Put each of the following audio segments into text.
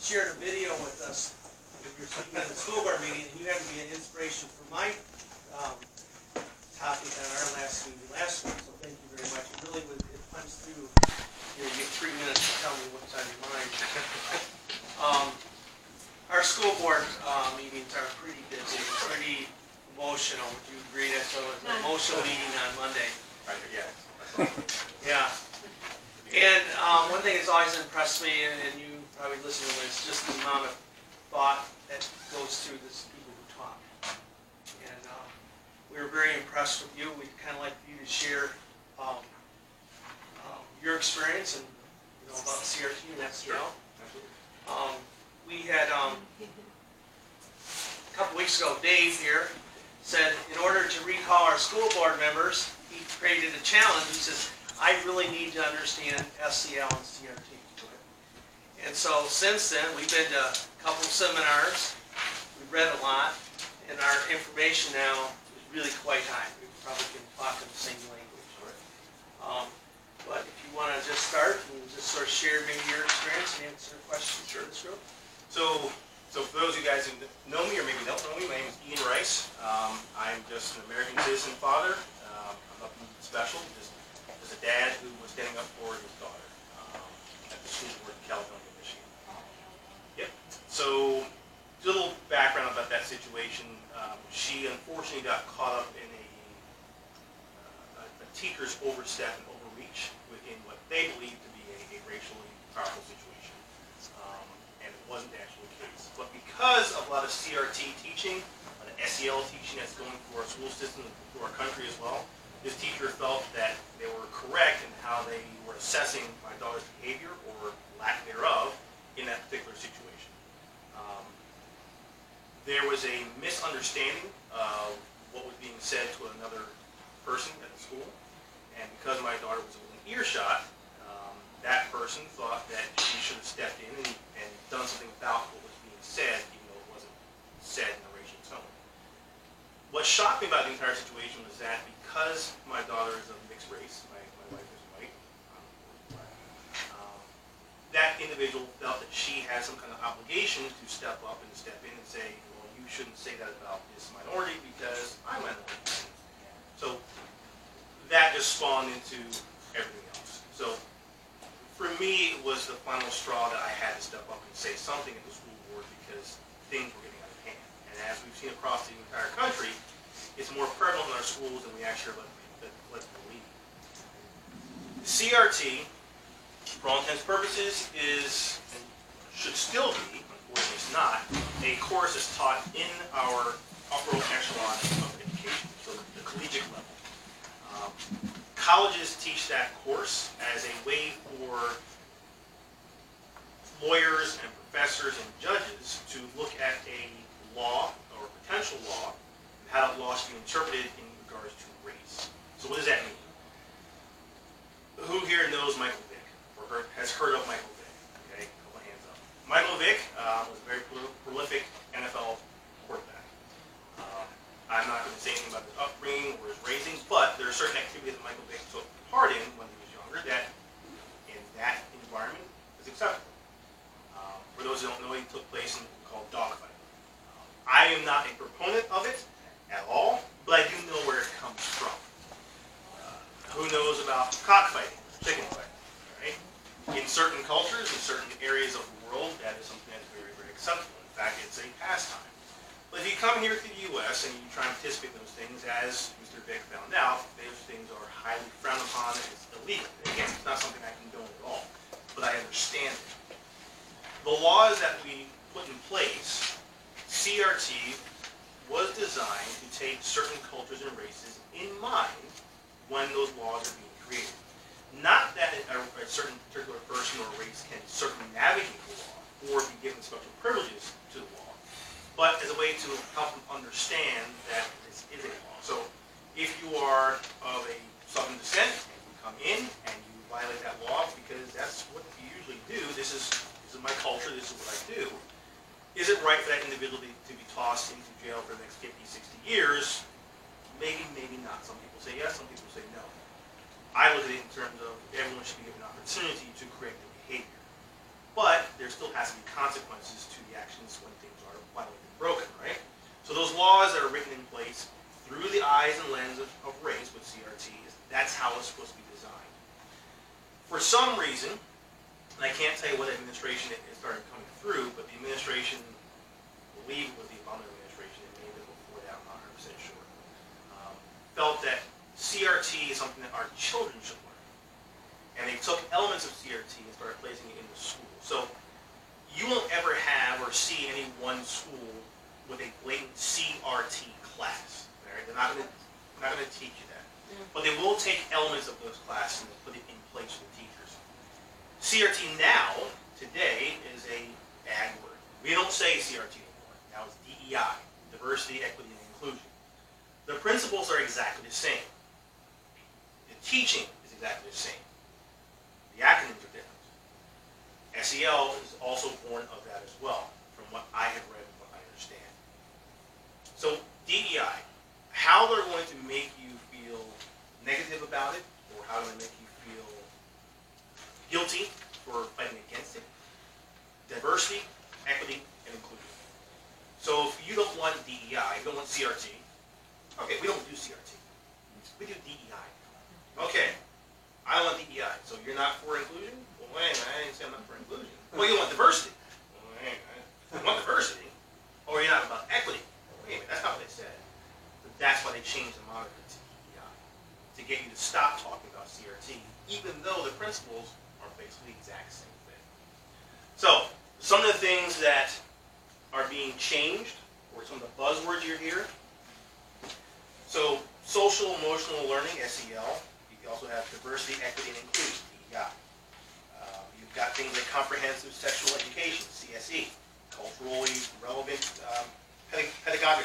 shared a video with us when you were speaking at the school board meeting, and you had to be an inspiration for my topic on our last meeting last week, so thank you very much. It really would, it punched through. You get 3 minutes to tell me what's on your mind. Our school board meetings are pretty busy, pretty emotional. Would you agree? That's an emotional meeting on Monday. Right, yeah. Yeah. And one thing that's always impressed me, and you probably listen to it, is just the amount of thought that goes through this people who talk. And we were very impressed with you. We'd kind of like for you to share your experience and about CRT and SEL. Absolutely. We had a couple weeks ago, Dave here said in order to recall our school board members, he created a challenge. He says, I really need to understand SEL and CRT. And so since then, we've been to a couple of seminars, we've read a lot, and our information now is really quite high. We probably can talk in the same language. But if you want to just start and just sort of share maybe your experience and answer questions for this group. So for those of you guys who know me or maybe don't know me, my name is Ian Rice. I'm just an American citizen father. I'm nothing special, just a dad who was standing up for his daughter at the school board in Caledonia, Michigan. Yep. So just a little background about that situation. She unfortunately got caught up in a teacher's overstep and overreach within what they believe to be a racially powerful situation. And it wasn't actually the case. But because of a lot of CRT teaching, a lot of SEL teaching that's going through our school system and through our country as well, this teacher felt that they were correct in how they were assessing my daughter's behavior or lack thereof in that particular situation. There was a misunderstanding of what was being said to another person at the school, and because my daughter was within earshot, that person thought that she should have stepped in and done something about what was being said, even though it wasn't said in a racial tone. What shocked me about the entire situation was that because my daughter is of mixed race, my wife is white, that individual felt that she had some kind of obligation to step up and step in and say, well, you shouldn't say that about this minority because I'm a minority. So that just spawned into everything else. So for me, it was the final straw that I had to step up and say something at the school board because things were getting out of hand. And as we've seen across the entire country, it's more prevalent in our schools than we actually let believe. CRT, for all intents and purposes, is, and should still be, unfortunately it's not, a course that's taught in our upper echelon of education, so the collegiate level. Colleges teach that course as a way for lawyers and professors and judges to look at a law or potential law and how that law should be interpreted in regards to race. So what does that mean? Who here knows Michael Vick or has heard of Michael Vick? Okay, a couple of hands up. Michael Vick was a very prolific NFL quarterback. I'm not going to say anything about his upbringing or his raising, but there are certain activities that Michael Vick took part in when he was younger that, in that environment, is acceptable. For those who don't know, he took place in what's called dogfighting. I am not a proponent of it at all, but I do know where it comes from. Who knows about cockfighting, chicken fighting, right? In certain cultures, in certain areas of the world, that is something that's very, very acceptable. In fact, it's a pastime. But if you come here to the U.S. and you try and participate in those things, as Mr. Vick found out, those things are highly frowned upon and it's illegal. Again, it's not something I condone at all, but I understand it. The laws that we put in place, CRT was designed to take certain cultures and races in mind when those laws are being created. Not that a certain particular person or race can circumnavigate the law or be given special privileges to the law, but as a way to help them understand that this is a law. So if you are of a Southern descent and you come in and you violate that law because that's what you usually do, this is my culture, this is what I do, is it right for that individual to be tossed into jail for the next 50, 60 years? Maybe, maybe not. Some people say yes, some people say no. I look at it in terms of everyone should be given an opportunity to correct their behavior. but there still has to be consequences to the actions when things are finally broken, right? So those laws that are written in place through the eyes and lens of race with CRT, that's how it's supposed to be designed. For some reason, and I can't tell you what administration it started coming through, but the administration, I believe it was the Obama administration, it may have been before that, I'm not 100% sure, felt that CRT is something that our children should learn. And they took elements of CRT and started placing it in the school. So you won't ever have or see any one school with a blatant CRT class. Right? They're not going to teach you that. But they will take elements of those classes and put it in place for the teachers. CRT now, today, is a bad word. We don't say CRT anymore. Now it's DEI, diversity, equity, and inclusion. The principles are exactly the same. The teaching is exactly the same. The acronyms are different. SEL is also born of that as well, from what I have read and what I understand. So DEI, how they're going to make you feel negative about it, or how they're going to make you feel guilty for fighting against it. Diversity, equity, and inclusion. So if you don't want DEI, you don't want CRT, okay, we don't do CRT. We do DEI. Okay, I want DEI. So you're not for inclusion? Well, wait, I didn't say I'm not for inclusion. Well, you want diversity. Well, wait, I want diversity. Or you're not about equity. Wait a minute, that's not what they said. But that's why they changed the moniker to DEI. To get you to stop talking about CRT, even though the principles are basically the exact same thing. So, some of the things that are being changed, or some of the buzzwords you hear. So, social emotional learning, SEL. You also have diversity, equity, and inclusion, DEI. You've got things like comprehensive sexual education, CSE. Culturally relevant pedagogy.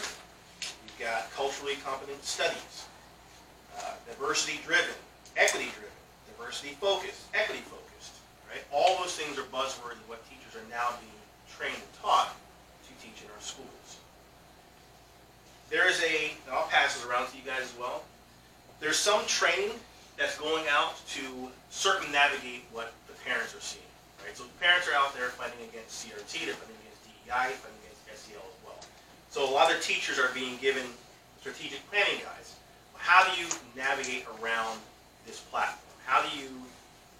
You've got culturally competent studies. Diversity-driven, equity-driven, diversity-focused, equity-focused. Right? All those things are buzzwords of what teachers are now being trained and taught to teach in our schools. There is and I'll pass this around to you guys as well. There's some training that's going out to circumnavigate what the parents are seeing. Right? So the parents are out there fighting against CRT, they're fighting against DEI, fighting against SEL as well. So a lot of teachers are being given strategic planning guides. How do you navigate around this platform? How do you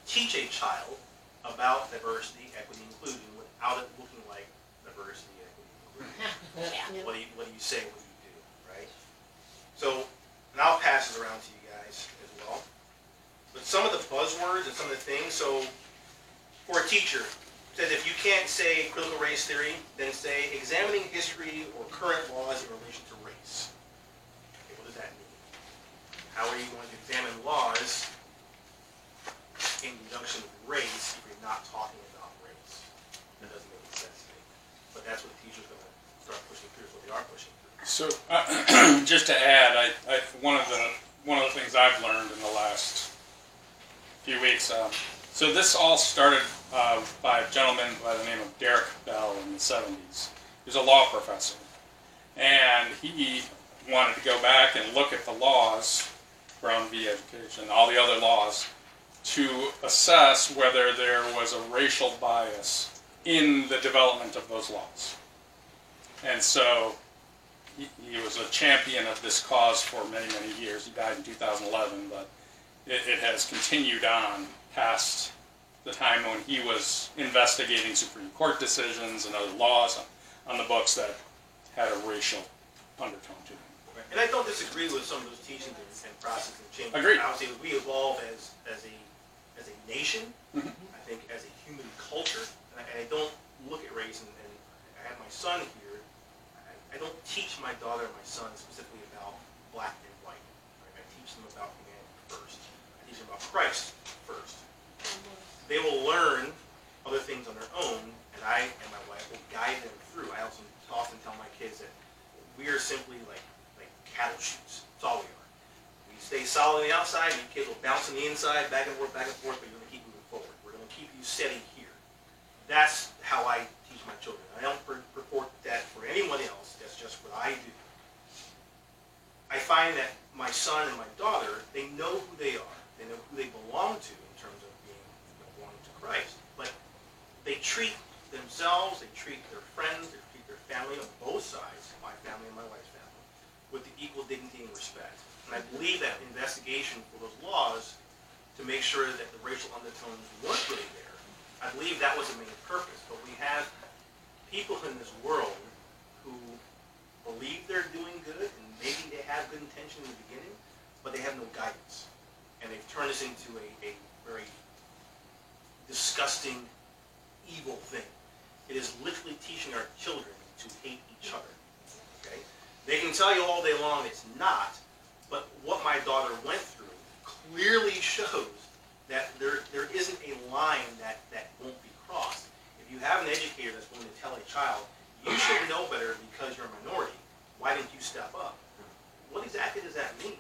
teach a child about diversity, equity, and inclusion without it looking like diversity, equity, and inclusion? What do you say? What do you do? Right? So, and I'll pass this around to you guys as well. But some of the buzzwords and some of the things. So, for a teacher, says if you can't say critical race theory, then say examining history or current laws in relation to race. Okay, what does that mean? How are you going to examine laws in conjunction with race if you're not talking about race? That doesn't make any sense to me. But that's what the teachers are going to start pushing through, is what they are pushing through. So, just to add, one of the things I've learned in the last few weeks. So this all started by a gentleman by the name of Derek Bell in the 70s. He was a law professor, and he wanted to go back and look at the laws from VE Education, all the other laws, to assess whether there was a racial bias in the development of those laws. And so he was a champion of this cause for many, many years. He died in 2011, but it has continued on past the time when he was investigating Supreme Court decisions and other laws on the books that had a racial undertone to them. And I don't disagree with some of those teachings and processes and changes. Agreed. Obviously, we evolve as a nation, I think as a human culture, and I don't look at race, and I have my son here, I don't teach my daughter and my son specifically about black and white. Right? I teach them about humanity first. I teach them about Christ first. They will learn other things on their own, and I and my wife will guide them through. I also often tell my kids that we are simply like cattle chutes. That's all we are. We stay solid on the outside, and you kids will bounce on the inside, back and forth, but you're going to keep moving forward. We're going to keep you steady here. That's how I teach my children. I don't purport that for anyone else. That's just what I do. I find that my son and my daughter, they know who they are. They know who they belong to in terms of being belonging to Christ. But they treat themselves, they treat their friends, they treat their family on both sides, my family and my wife's family, with the equal dignity and respect. And I believe that investigation for those laws to make sure that the racial undertones weren't really there, I believe that was the main purpose. But we have people in this world who believe they're doing good, and maybe they have good intention in the beginning, but they have no guidance. And they've turned this into a very disgusting, evil thing. It is literally teaching our children to hate each other. Okay? They can tell you all day long it's not, but what my daughter went through clearly shows that there isn't a line that won't be crossed. If you have an educator that's willing to tell a child, you should know better because you're a minority, why didn't you step up? What exactly does that mean?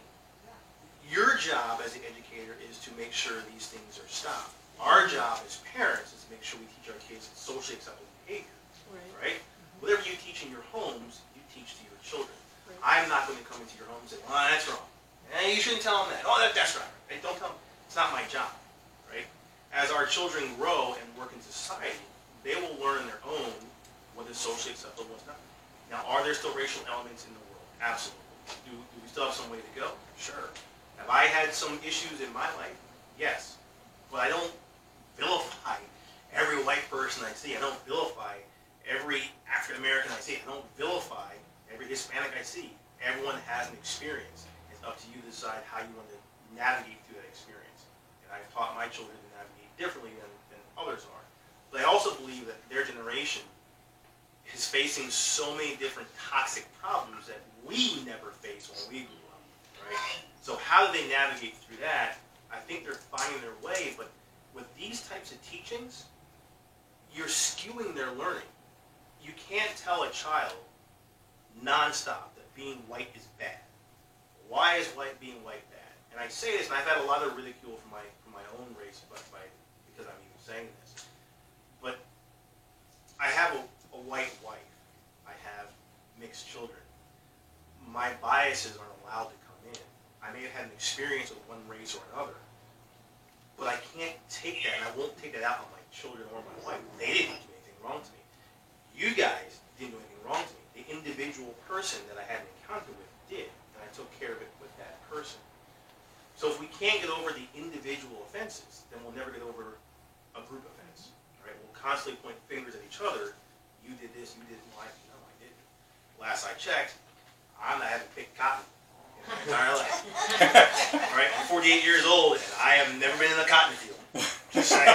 Your job as an educator is to make sure these things are stopped. Our job as parents is to make sure we teach our kids socially acceptable behavior, right? Whatever you teach in your homes, you teach to your children. I'm not going to come into your home and say, well, that's wrong. You shouldn't tell them that. Oh, that's right. Right? Don't tell them. It's not my job, right? As our children grow and work in society, they will learn on their own what is socially acceptable and what's not. Now, are there still racial elements in the world? Absolutely. Do we still have some way to go? Sure. Have I had some issues in my life? Yes. But I don't vilify every white person I see. I don't vilify every African American I see. I don't vilify every Hispanic I see. Everyone has an experience. It's up to you to decide how you want to navigate through that experience. And I've taught my children to navigate differently than others are. But I also believe that their generation is facing so many different toxic problems that we never faced when we grew up, right? So how do they navigate through that? I think they're finding their way, but with these types of teachings, you're skewing their learning. You can't tell a child nonstop that being white is bad. Why is being white bad? And I say this, and I've had a lot of ridicule from my own race, because I'm even saying this. But I have a white wife. I have mixed children. My biases aren't allowed to come in. I may have had an experience with one race or another, but I can't take that, and I won't take that out on my children or my wife. They didn't do anything wrong to me. You guys didn't do anything wrong to me. The individual person that I had an encounter with did, and I took care of it with that person. So if we can't get over the individual offenses, then we'll never get over a group offense. Right? We'll constantly point fingers at each other. You did this, you didn't like, no, I didn't. Last I checked, I haven't picked cotton in my entire life. All right, I'm 48 years old, and I have never been in a cotton field. Just saying.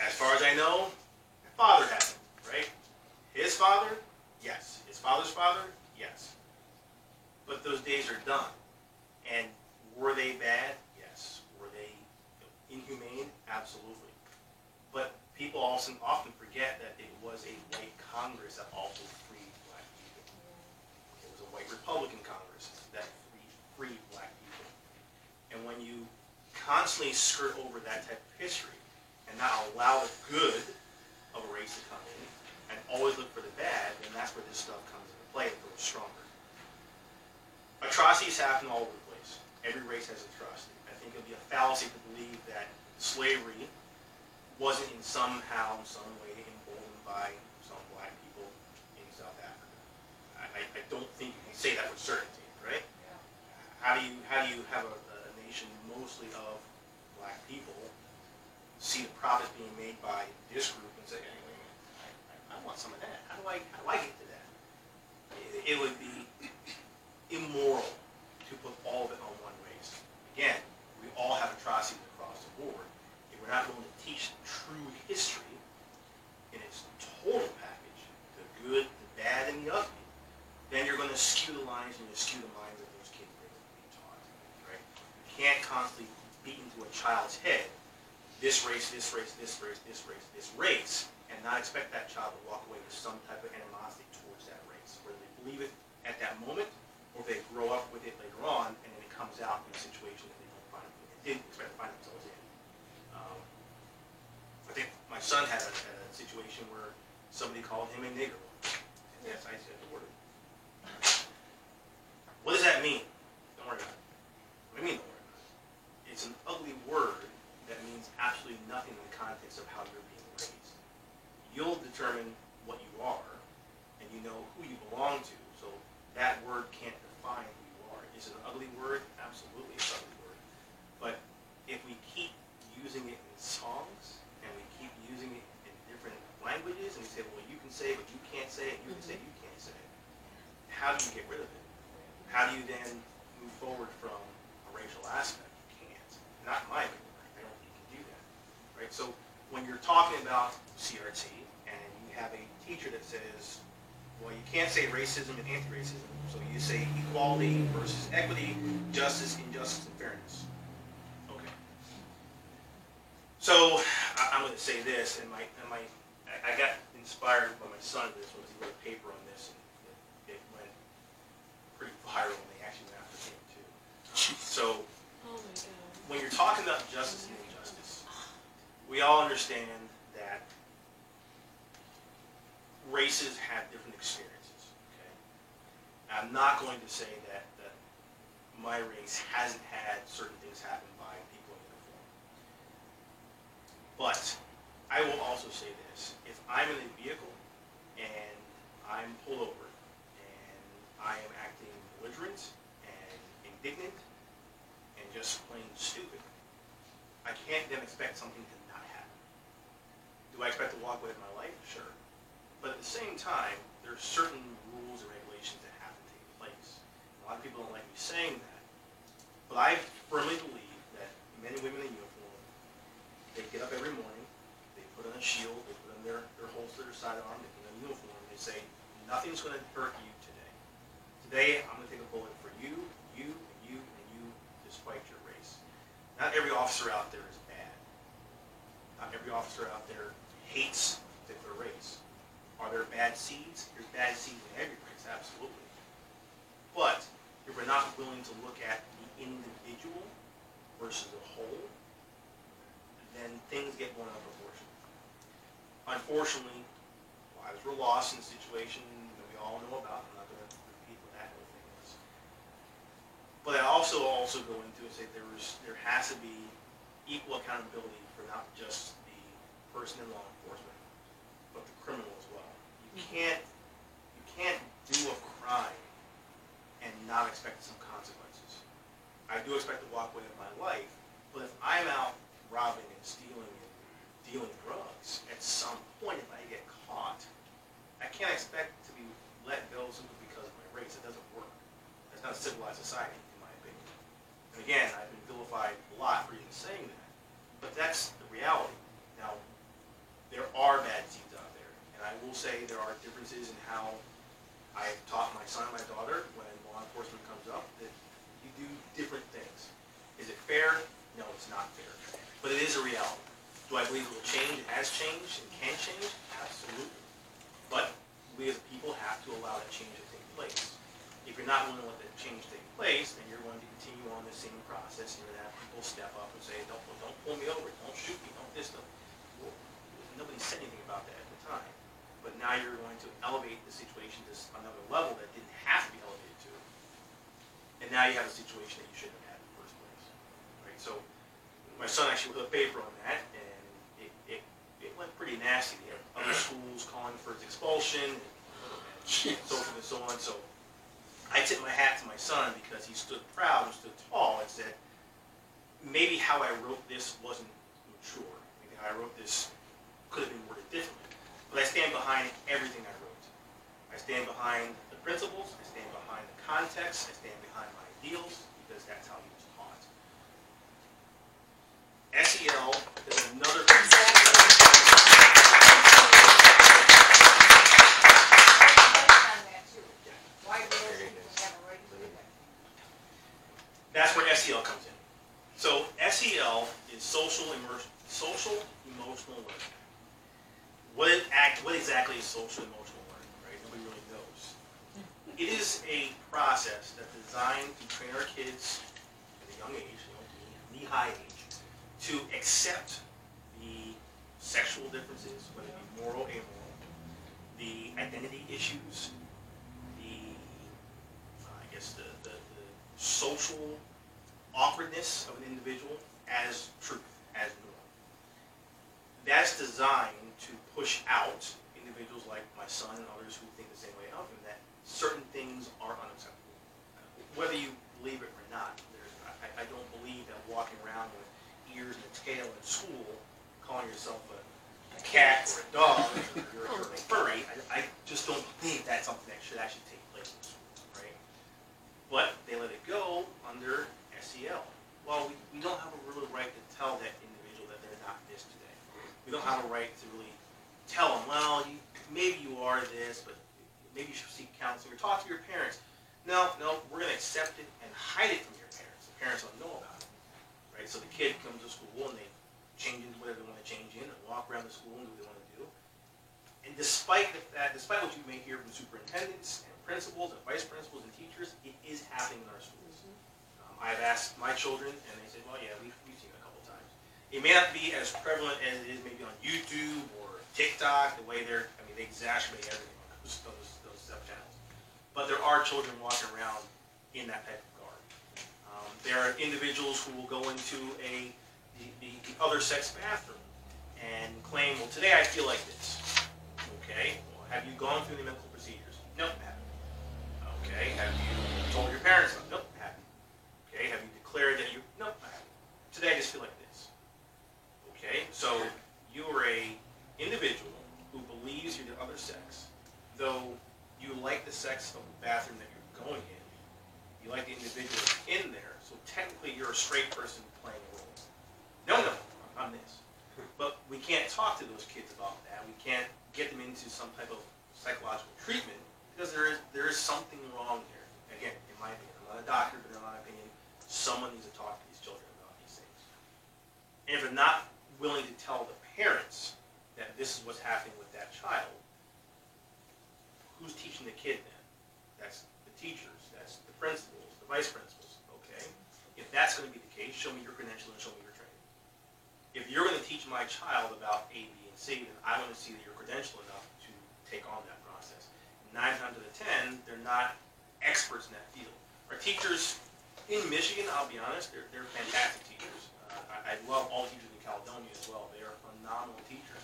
As far as I know, my father hasn't, right? His father, yes. His father's father, yes. But those days are done. And were they bad? Yes. Were they inhumane? Absolutely. But people often forget that it was a white Congress that also freed black people. It was a white Republican Congress that freed black people. And when you constantly skirt over that type of history and not allow the good of a race to come in and always look for the bad, then that's where this stuff comes into play and grows stronger. Atrocities happen all over the place. Every race has atrocity. I think it would be a fallacy to believe that slavery wasn't in some way emboldened by some black people in South Africa. I don't think you can say that with certainty, right? How do you have a nation mostly of black people see the profit being made by this group and say, hey, I want some of that. How do I get to that? It would be immoral to put all of it on one race. Again, we all have atrocities across the board. If we're not willing to teach true history in its total package, the good, the bad, and the ugly, then you're going to skew the lines and you skew the minds of those kids that are being taught. Right? You can't constantly beat into a child's head this race, this race, this race, this race, this race, and not expect that child to walk away with some type of animosity towards that race, whether they believe it at that moment or if they grow up with it later on and then it comes out in a situation that they didn't expect to find themselves in. I think my son had a situation where somebody called him a nigger. And yes, I said the word. What does that mean? Don't worry about it. What do you mean don't worry about it? It's an ugly word that means absolutely nothing in the context of how you're being raised. You'll will determine what you are, and you know who you belong to. So that word can't define who you are. Is it an ugly word? Absolutely, it's an ugly word. But if we keep using it in songs, and we keep using it in different languages, and we say, well, you can say it, but you can't say it, you can say it, you can't say it, how do you get rid of it? How do you then move forward from a racial aspect? You can't. Not in my opinion. I don't think you can do that. Right? So when you're talking about CRT, and you have a teacher that says, well, you can't say racism and anti-racism, so you say equality versus equity, justice, injustice, and fairness. Okay. So I'm going to say this, and I got inspired by my son this when he wrote a paper on this, and it went pretty viral, and they actually went after him too. So Oh my God. when you're talking about justice and injustice, we all understand that races have different experiences. Okay, I'm not going to say that my race hasn't had certain things happen by people in uniform, but I will also say this: if I'm in a vehicle and I'm pulled over and I am acting belligerent and indignant and just plain stupid, I can't then expect something to not happen. Do I expect to walk away with my life? Sure. But at the same time, there are certain rules and regulations that have to take place. A lot of people don't like me saying that, but I firmly believe that men and women in uniform, they get up every morning, they put on a shield, they put on their holster, their sidearm, they put on a uniform, and they say, nothing's going to hurt you today. Today, I'm going to take a bullet for you, you, and you, and you, despite your race. Not every officer out there is bad. Not every officer out there hates a particular race. Are there bad seeds? There's bad seeds in every race, absolutely. But if we're not willing to look at the individual versus the whole, then things get blown out of proportion. Unfortunately, lives were lost in a situation that we all know about. I'm not going to repeat what that whole thing is. But I also go into and say there has to be equal accountability for not just the person in law enforcement, but the criminal as well. You can't do a crime and not expect some consequences. I do expect to walk away with my life, but if I'm out robbing and stealing and dealing drugs, at some point if I get caught, I can't expect to be let go simply because of my race. It doesn't work. That's not a civilized society, in my opinion. And again, I've been vilified a lot for even saying that, but that's the reality. Now, there are bad seeds out there, and I will say there are differences in how I've taught my son and my daughter when law enforcement comes up that you do different things. Is it fair? No, it's not fair. But it is a reality. Do I believe it will change? It has changed and can change? Absolutely. But we as people have to allow that change to take place. If you're not willing to let that change take place, then you're going to continue on the same process. You're going to have people step up and say, don't pull me over, don't shoot me, don't this, don't. Well, nobody said anything about that at the time. But now you're going to elevate the situation to another level that didn't have to be elevated to. And now you have a situation that you shouldn't have had in the first place. Right? So my son actually wrote a paper on that, and it went pretty nasty. He had other schools calling for his expulsion, and so forth and so on. So I tipped my hat to my son because he stood proud and stood tall and said, maybe how I wrote this wasn't mature. Maybe how I wrote this could have been worded differently. But I stand behind everything I wrote. I stand behind the principles, I stand behind the context, I stand behind my ideals, because that's how he was taught. SEL is another... That's where SEL comes in. So SEL is social emotional learning. What exactly is social emotional learning, right? Nobody really knows. It is a process that's designed to train our kids at a young age, knee-high age, to accept the sexual differences, whether it be moral, amoral, the identity issues, the social awkwardness of an individual as truth, as norm. That's designed to to push out individuals like my son and others who think the same way of him, that certain things are unacceptable. Whether you believe it or not, I don't believe that walking around with ears and a tail in school, calling yourself a cat or a dog, or you're a furry, I just don't think that's something that should actually take place in school, right? But they let it go under SEL. Well, we don't have a real right to tell that individual that they're not this today. We don't have a right to really tell them, well, maybe you are this, but maybe you should seek counseling or talk to your parents. No, we're going to accept it and hide it from your parents. The parents don't know about it, right? So the kid comes to school and they change into whatever they want to change in and walk around the school and do what they want to do. And despite what you may hear from superintendents and principals and vice principals and teachers, it is happening in our schools. I've asked my children, and they say, well, yeah, we've seen it a couple times. It may not be as prevalent as it is maybe on YouTube or TikTok, the way they exacerbate everything on those sub-channels. But there are children walking around in that type of garb. There are individuals who will go into the other sex bathroom and claim, well, today I feel like this. Okay, well, have you gone through the medical procedures? Nope, haven't. Okay, have you told your parents about it? Nope, haven't. Okay, have you declared that you? Nope, I haven't. Today I just feel like this. Okay, so you are a individual who believes you're the other sex, though you like the sex of the bathroom that you're going in. You like the individual in there, so technically you're a straight person playing a role. No, I'm this. But we can't talk to those kids about that. We can't get them into some type of psychological treatment because there is something wrong here. Again, in my opinion, I'm not a doctor, but in my opinion, someone needs to talk to these children about these things. And if they're not willing to tell the parents that this is what's happening with that child, who's teaching the kid then? That's the teachers, that's the principals, the vice principals, okay? If that's going to be the case, show me your credential and show me your training. If you're going to teach my child about A, B, and C, then I want to see that you're credentialed enough to take on that process. 9 times out of 10, they're not experts in that field. Our teachers in Michigan, I'll be honest, they're fantastic teachers. I love all the teachers in Caledonia as well. They are phenomenal teachers.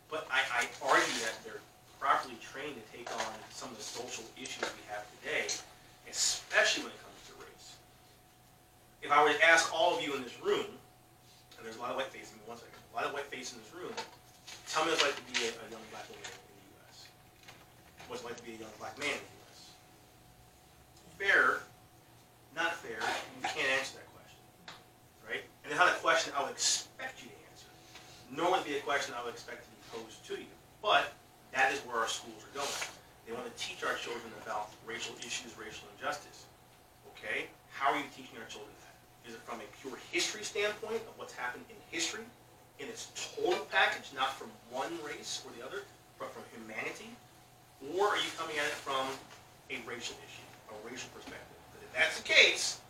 But I argue that they're properly trained to take on some of the social issues we have today, especially when it comes to race. If I were to ask all of you in this room, and there's a lot of white faces, give me 1 second, a lot of white faces in this room, tell me what it's like to be a young black woman in the U.S. What's it like to be a young black man in the U.S.? Fair, not fair, you can't answer that question, right? And it's not a question I would expect you to answer, nor would it be a question I would expect to be posed to you. But that is where our schools are going. They want to teach our children about racial issues, racial injustice. Okay? How are you teaching our children that? Is it from a pure history standpoint of what's happened in history, in its total package, not from one race or the other, but from humanity? Or are you coming at it from a racial issue, a racial perspective? Because if that's the case,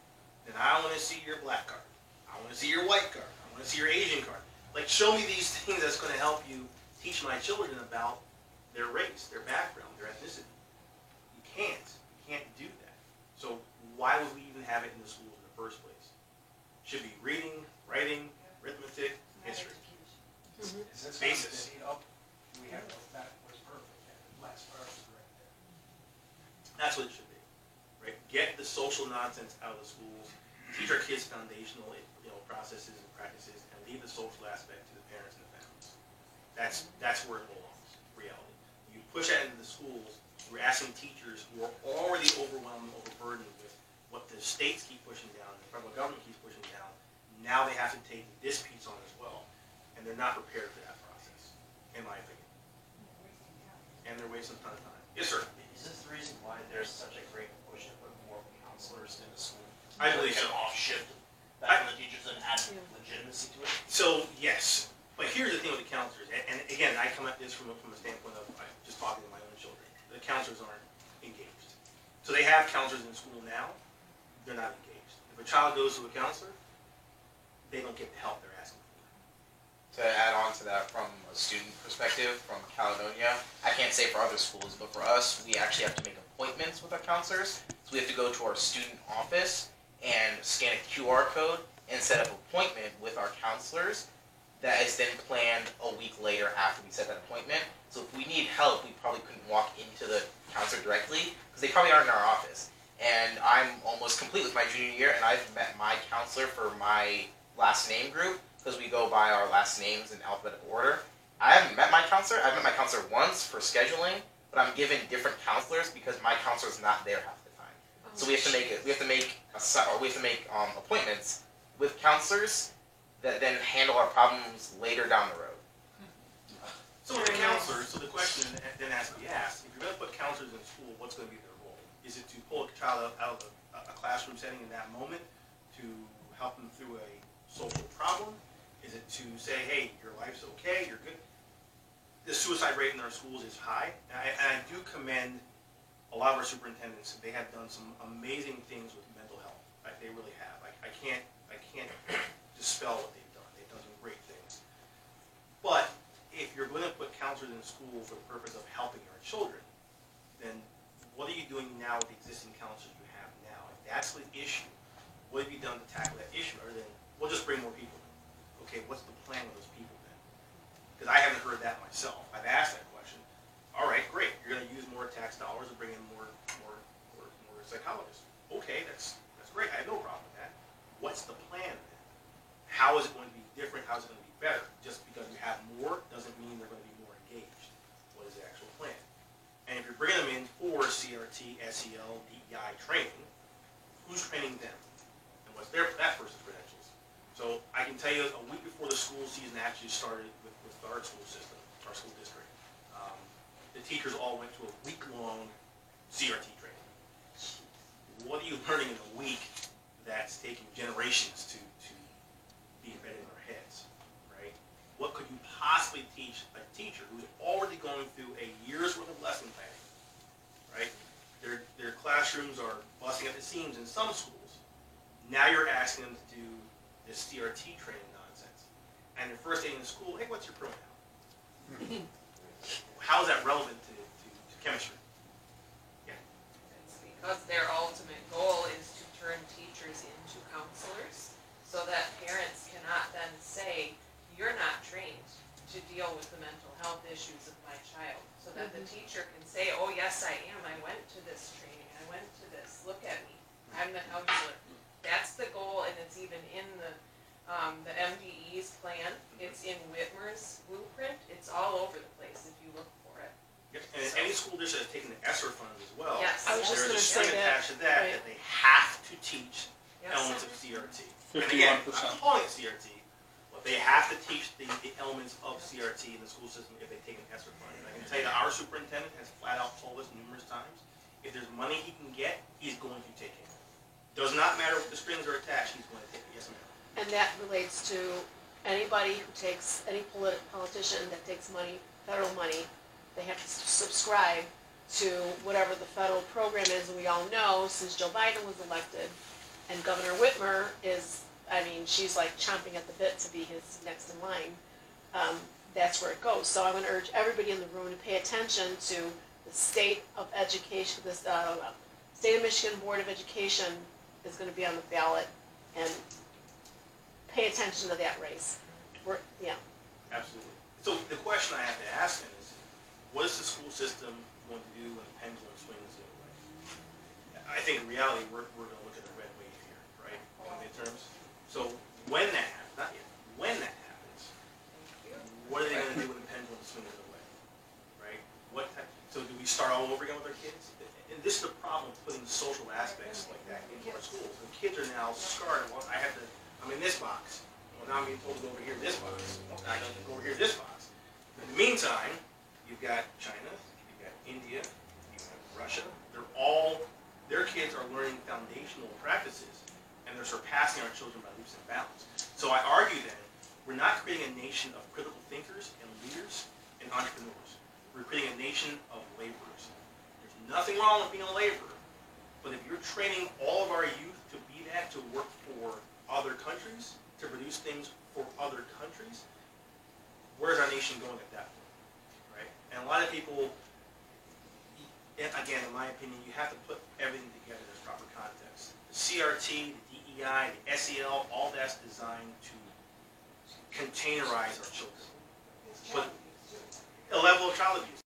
then I want to see your black card. I want to see your white card. I want to see your Asian card. Like, show me these things that's going to help you teach my children about their race, their background, their ethnicity. You can't do that. So why would we even have it in the schools in the first place? It should be reading, writing, arithmetic, history. Is this Basis. We have that was perfect. That last part was right there. That's what it should be, right? Get the social nonsense out of the schools. Teach our kids foundational, processes and practices, and leave the social aspect to the parents and the families. That's where it belongs. Reality. You push that into the schools. We're asking teachers who are already overwhelmed, overburdened with what the states keep pushing down, the federal government keeps pushing down. Now they have to take this piece on as well, and they're not prepared for that process, in my opinion. And they're wasting a ton of time. Yes, sir. Is this the reason why there's such a great push to put more counselors in the school? I believe so. Off shift back from the teachers and add legitimacy to it? So, yes. But here's the thing with the counselors, and again, I come at this from a standpoint of just talking to my own children. The counselors aren't engaged. So they have counselors in school now, they're not engaged. If a child goes to a counselor, they don't get the help they're asking for. To add on to that from a student perspective from Caledonia, I can't say for other schools, but for us, we actually have to make appointments with our counselors. So we have to go to our student office and scan a QR code and set up an appointment with our counselors. that is then planned a week later after we set that appointment. So if we need help, we probably couldn't walk into the counselor directly because they probably aren't in our office. And I'm almost complete with my junior year, and I've met my counselor for my last name group because we go by our last names in alphabetical order. I haven't met my counselor. I've met my counselor once for scheduling, but I'm given different counselors because my counselor's not there half the time. So we have to make appointments with counselors that then handle our problems later down the road. So with the counselors, so the question then has to be asked, if you're gonna put counselors in school, what's gonna be their role? Is it to pull a child out of a classroom setting in that moment to help them through a social problem? Is it to say, hey, your life's okay, you're good? The suicide rate in our schools is high, and I do commend a lot of our superintendents. They have done some amazing things with mental health. Like, they really have. I can't dispel what they've done. They've done some great things. But if you're going to put counselors in school for the purpose of helping our children, then what are you doing now with the existing counselors you have now? If that's the issue, what have you done to tackle that issue? Other than, we'll just bring more people in. Okay, what's the plan with those people then? Because I haven't heard that myself. I've asked that question. All right, great. You're going to use more tax dollars to bring in more psychologists. Okay, that's great. I have no problem with that. What's the plan then? How is it going to be different? How is it going to be better? Just because you have more doesn't mean they're going to be more engaged. What is the actual plan? And if you're bringing them in for CRT, SEL, DEI training, who's training them? And what's that person's credentials? So I can tell you a week before the school season actually started with our school system, our school district, the teachers all went to a week-long CRT training. What are you learning in a week that's taking generations to be embedded in our heads, right? What could you possibly teach a teacher who's already going through a year's worth of lesson planning, right? Their classrooms are busting at the seams in some schools. Now you're asking them to do this CRT training nonsense. And their first day in the school, hey, what's your pronoun? How is that relevant to chemistry? Yeah. It's because their ultimate goal is to turn teachers into counselors, so that parents cannot then say, you're not trained to deal with the mental health issues of my child. So that the teacher can say, oh yes I am, I went to this training, I went to this, look at me, I'm the counselor. That's the goal, and it's even in the MDE's plan, it's in Whitmer's blueprint, it's all over the place if you look for it. Yep. And any school district has taken the ESSER funds as well. Yes. I was just There's a gonna say string that, attached to that, right. that they have to teach Yes. elements of CRT. And again, 51%. I'm calling it CRT, but they have to teach the elements of CRT in the school system if they take an ESSER fund. And I can tell you that our superintendent has flat out told us numerous times, if there's money he can get, he's going to take it. Does not matter if the strings are attached, he's going to take it. Yes, ma'am. and that relates to anybody who takes, any politician that takes money, federal money, they have to subscribe to whatever the federal program is, and we all know, since Joe Biden was elected, and Governor Whitmer is, I mean, she's like chomping at the bit to be his next in line, that's where it goes. So I'm gonna urge everybody in the room to pay attention to the state of education, this, State of Michigan Board of Education is gonna be on the ballot, and pay attention to that race. Yeah. Absolutely. So the question I have to ask then is, what is the school system going to do when the pendulum swings the other way? I think in reality, we're going to look at the red wave here, right, in midterms. So when that happens, not yet, when that happens, what are they going to do when the pendulum swings the other way, right? So do we start all over again with our kids? And this is the problem with putting social aspects like that into our schools. The kids are now scarred. Well, I'm in this box. Well, now I'm being told to go over here in this box. Well, I don't go over here in this box. In the meantime, you've got China, you've got India, you have Russia. Their kids are learning foundational practices, and they're surpassing our children by leaps and bounds. So I argue then, we're not creating a nation of critical thinkers and leaders and entrepreneurs. We're creating a nation of laborers. There's nothing wrong with being a laborer, but if you're training all of our youth to be that, to work for other countries, to produce things for other countries, where's our nation going at that point, right? And a lot of people, again, in my opinion, you have to put everything together in its proper context. The CRT, the DEI, the SEL, all that's designed to containerize our children. But a level of child abuse.